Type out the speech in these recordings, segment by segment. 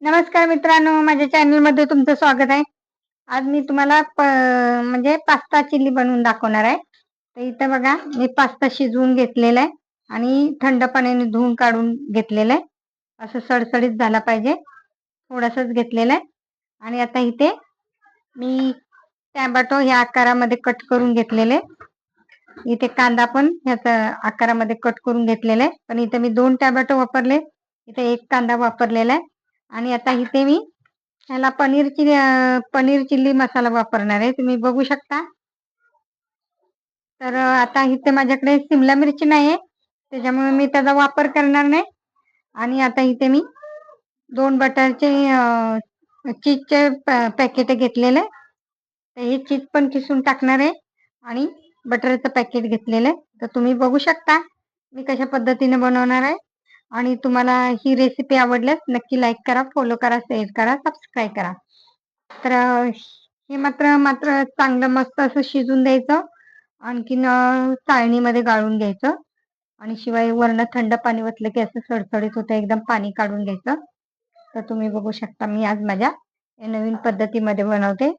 नमस्कार मित्रांनो, माझ्या चॅनल मध्ये तुमचं स्वागत आहे. आज मी तुम्हाला म्हणजे पास्ता चिल्ली बनवून दाखवणार आहे. तर इथं बघा, मी पास्ता शिजवून घेतलेला आहे आणि थंड पाण्याने धुवून काढून घेतलेला आहे. असं सडसडीत झाला पाहिजे, थोडासाच घेतलेला आहे. आणि आता इथे मी टोमॅटो ह्या आकारामध्ये कट करून घेतलेले. इथे कांदा पण ह्याच्या आकारामध्ये कट करून घेतलेला आहे. पण इथे मी 2 टोमॅटो वापरले, इथे 1 कांदा वापरलेला आहे. आणि आता इथे मी ह्याला पनीर चिल्ली मसाला वापरणार आहे, तुम्ही बघू शकता. तर आता इथे माझ्याकडे शिमला मिरची नाही आहे, त्याच्यामुळे मी त्याचा वापर करणार नाही. आणि आता इथे मी 2 बटरचे चीजचे पॅकेट घेतलेले, तर हे चीज पण किसून टाकणार आहे आणि बटरचं पॅकेट घेतलेलं आहे. तर तुम्ही बघू शकता मी कशा पद्धतीने बनवणार आहे. आणि तुम्हाला ही रेसिपी आवडल्यास नक्की लाईक करा, फॉलो करा, शेअर करा, सबस्क्राईब करा. तर हे मात्र मात्र चांगलं मस्त असं शिजून द्यायचं. आणखीन चाळणीमध्ये गाळून घ्यायचं. आणि शिवाय वरनं थंड पाणी ओतलं की असं सडसडीत होतं, एकदम पाणी काढून घ्यायचं. तर तुम्ही बघू शकता मी आज माझ्या नवीन पद्धतीमध्ये बनवते.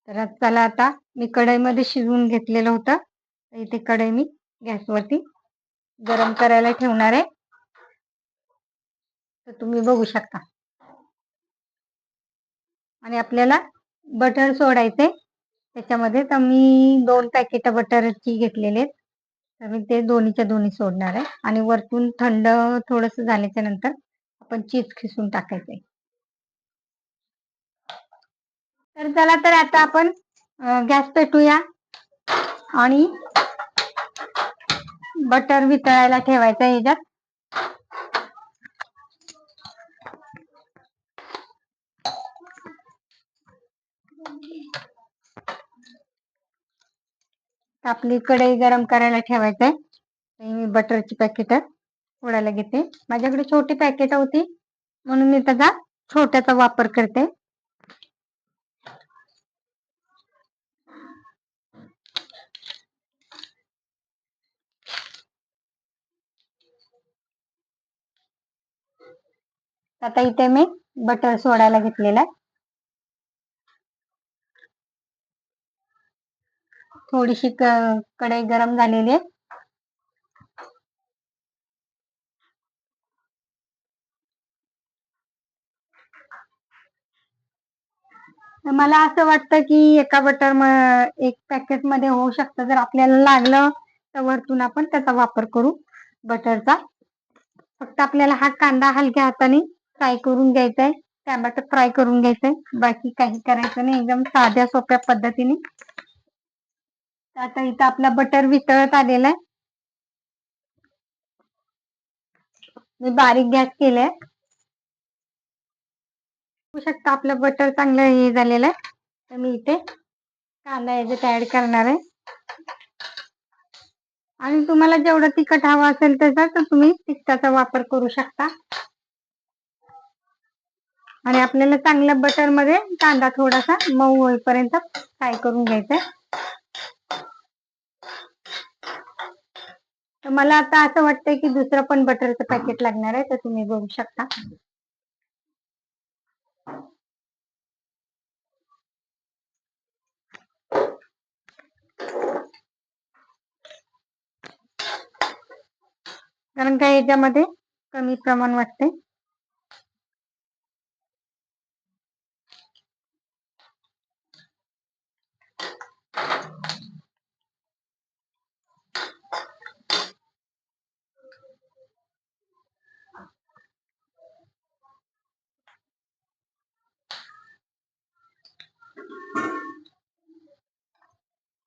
तर चला, आता मी कढईमध्ये शिजवून घेतलेलं होतं, तर इथे कढई मी गॅसवरती गरम करायला ठेवणार आहे. तर तुम्ही बघू शकता. आणि आपल्याला बटर सोडायचे त्याच्यामध्ये. तर मी 2 पॅकेट बटरची घेतलेले आहेत, तर मी ते दोन्हीच्या दोन्ही सोडणार आहे. आणि वरतून थंड थोडंसं झाल्याच्या नंतर आपण चीज खिसून टाकायचंय. तर चला, तर आता आपण गॅस पेटूया आणि बटर वितळायला ठेवायचं ह्याच्यात. आपली कढई गरम करायला ठेवायचंय. मी बटरची पॅकेट फोडायला घेते. माझ्याकडे छोटी पॅकेट होती म्हणून मी त्याचा छोट्याचा वापर करते. आता इथे मी बटर सोडायला घेतलेला आहे. थोडीशी कढई गरम झालेली आहे. मला असं वाटतं की एक पॅकेट मध्ये होऊ शकतं. जर आपल्याला लागलं तर वरतून आपण त्याचा वापर करू बटरचा. फक्त आपल्याला हा कांदा हलक्या हाताने फ्राय करून घ्यायचा आहे, टोमॅटो फ्राय करून घ्यायचंय, बाकी काही करायचं नाही, एकदम साध्या सोप्या पद्धतीने. आता इथं आपला बटर वितळत आलेला आहे. मी बारीक गॅस केलाय. बघू शकता आपलं बटर चांगलं हे झालेलं आहे. तर मी इथे कांदा याच्यात ऍड करणार आहे. आणि तुम्हाला जेवढं तिखट हवं असेल त्याचा तर तुम्ही तिखटाचा वापर करू शकता. आणि आपल्याला चांगल्या बटर मध्ये कांदा थोडासा मऊ होईपर्यंत फ्राय करून घ्यायचा. तर मला आता असं वाटतंय की दुसरं पण बटरचं पॅकेट लागणार आहे, तर तुम्ही बघू शकता. कारण काय याच्यामध्ये कमी प्रमाण वाटते.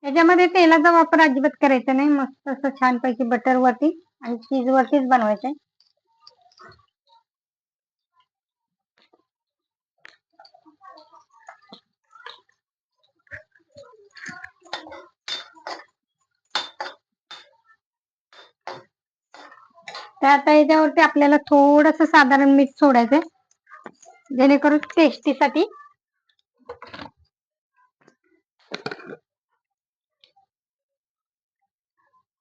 याच्यामध्ये तेलाचा वापर अजिबात करायचा नाही. मस्त असं छानपैकी बटर वरती आणि चीज वरतीच बनवायचंय. तर आता याच्यावरती आपल्याला थोडस साधारण मीठ सोडायचंय, जेणेकरून टेस्टीसाठी.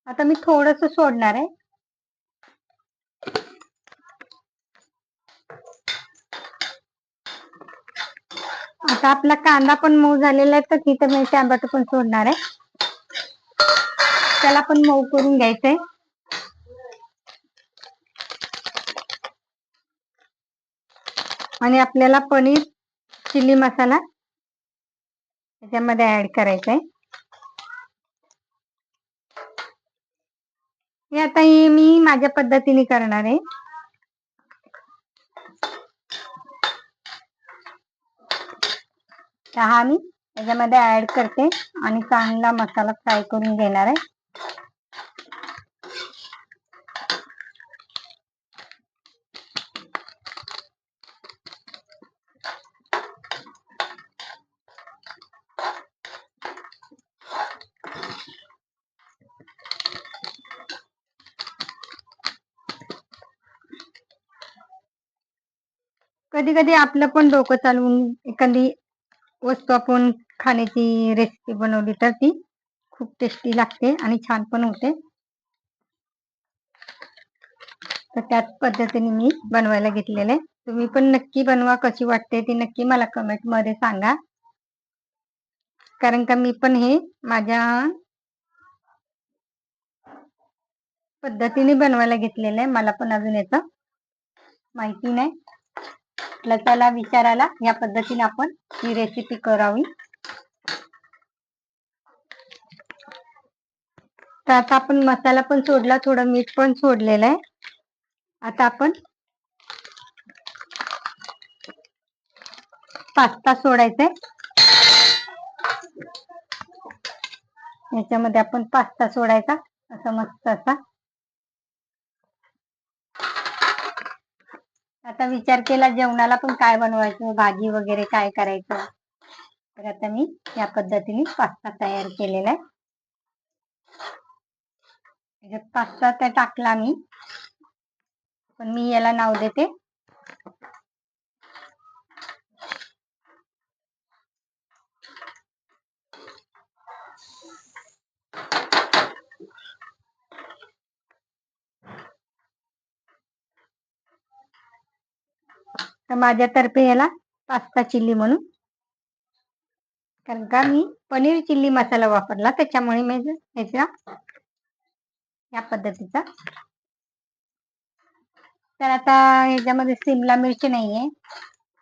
आता मी थोडस सोडणार आहे. आता आपला कांदा पण मऊ झालेला आहे, तर तिथं मी टॅमॅटो पण सोडणार आहे. त्याला पण मऊ करून घ्यायचंय. आणि आपल्याला पनीर चिली मसाला त्याच्यामध्ये ऍड करायचा आहे. हे आता मी माझ्या पद्धतीने करणार आहे. हा मी त्याच्यामध्ये ऍड करते आणि चांगला मसाला फ्राय करून घेणार आहे. कधी कधी आपलं पण डोकं चालवून एखादी वस्तू आपण खाण्याची रेसिपी बनवली तर ती खूप टेस्टी लागते आणि छान पण होते. तर त्याच पद्धतीने मी बनवायला घेतलेलं आहे. तुम्ही पण नक्की बनवा, कशी वाटते ती नक्की मला कमेंट मध्ये सांगा. कारण का मी पण हे माझ्या पद्धतीने बनवायला घेतलेलं आहे. मला पण अजून याचं माहिती नाही. त्याला विचारायला या पद्धतीने आपण ही रेसिपी करावी. तर आता आपण मसाला पण सोडला, थोडं मीठ पण सोडलेलं आहे. आता आपण पास्ता सोडायचा आहे. याच्यामध्ये आपण पास्ता सोडायचा असा मस्त असा. आता विचार केला जेवणाला पण काय बनवायचं, भाजी वगैरे काय करायचं. तर आता मी या पद्धतीने पास्ता तयार केलेला आहे. पास्ता त्या टाकला मी, पण मी याला नाव देते तर माझ्यातर्फे याला पास्ता चिल्ली म्हणून. कारण का मी पनीर चिल्ली मसाला वापरला, त्याच्यामुळे मी याच्या या पद्धतीचा. तर आता याच्यामध्ये सिमला मिरची नाहीये,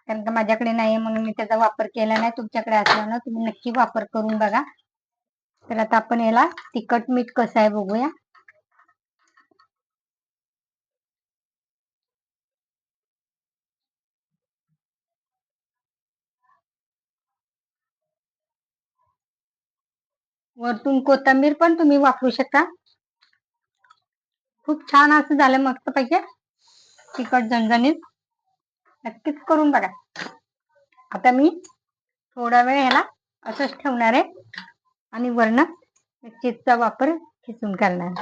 कारण का माझ्याकडे नाहीये म्हणून मी त्याचा वापर केला नाही. तुमच्याकडे असल्यानं तुम्ही नक्की वापर करून बघा. तर आता आपण याला तिखट मीठ कसं आहे बघूया. वरतून कोथिंबीर पण तुम्ही वापरू शकता. खूप छान असं झालं मस्त पैकी तिखट झणझणीत. नक्कीच करून बघा. आता मी थोडा वेळ ह्याला असंच ठेवणार आहे आणि वरण चीजचा वापर खिसून करणार.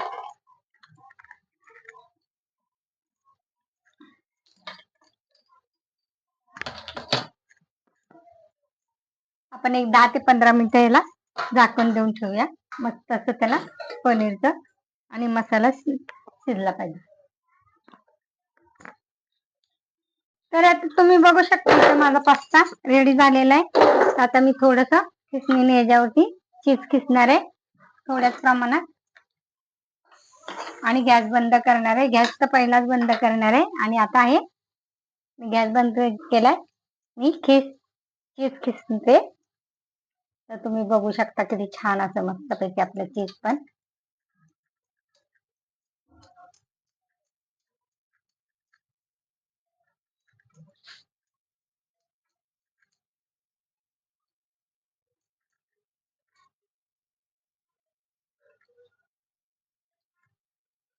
आपण एक 10 ते 15 मिनिटं याला झाकण देऊन ठेवूया. मस्त असं त्याला पनीरचं आणि मसाला शिजला पाहिजे. तर आता तुम्ही बघू शकता माझा पास्ता रेडी झालेला आहे. आता मी थोडस खिसणीने याच्यावरती चीज खिसणार आहे थोड्याच प्रमाणात आणि गॅस बंद करणार आहे. गॅस तर पहिलाच बंद करणार आहे आणि आता आहे गॅस बंद केलाय. मी चीज खिसते. तर तुम्ही बघू शकता किती छान असं मस्तपैकी आपलं चीज पण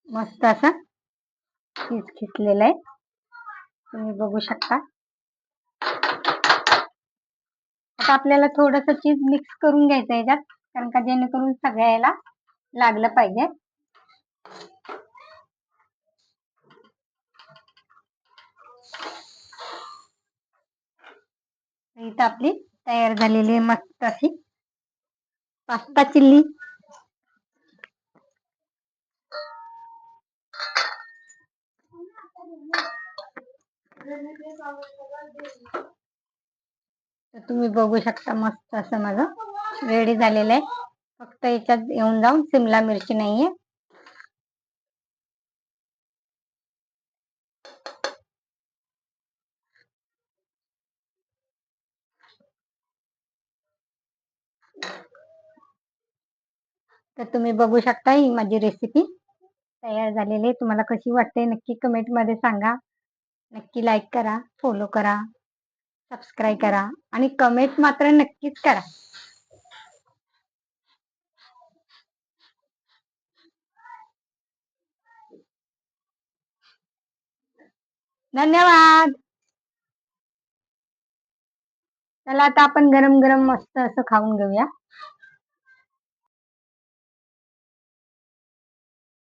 मस्त असं चीज खिसलेलं आहे. तुम्ही बघू शकता. आता आपल्याला थोडस चीज मिक्स करून घ्यायचं याच्यात, कारण का जेणेकरून सगळ्या याला लागलं पाहिजे. इथं आपली तयार झालेली मस्त अशी पास्ता चिल्ली. तर तुम्ही बघू शकता मस्त असं माझं रेडी झालेलं आहे. फक्त याच्यात येऊन जाऊन शिमला मिरची नाहीये. तर तुम्ही बघू शकता ही माझी रेसिपी तयार झालेली आहे. तुम्हाला कशी वाटते नक्की कमेंट मध्ये सांगा. नक्की लाईक करा, फॉलो करा, सबस्क्राईब करा आणि कमेंट मात्र नक्कीच करा. धन्यवाद. चला आता आपण गरम गरम मस्त असं खाऊन घेऊया.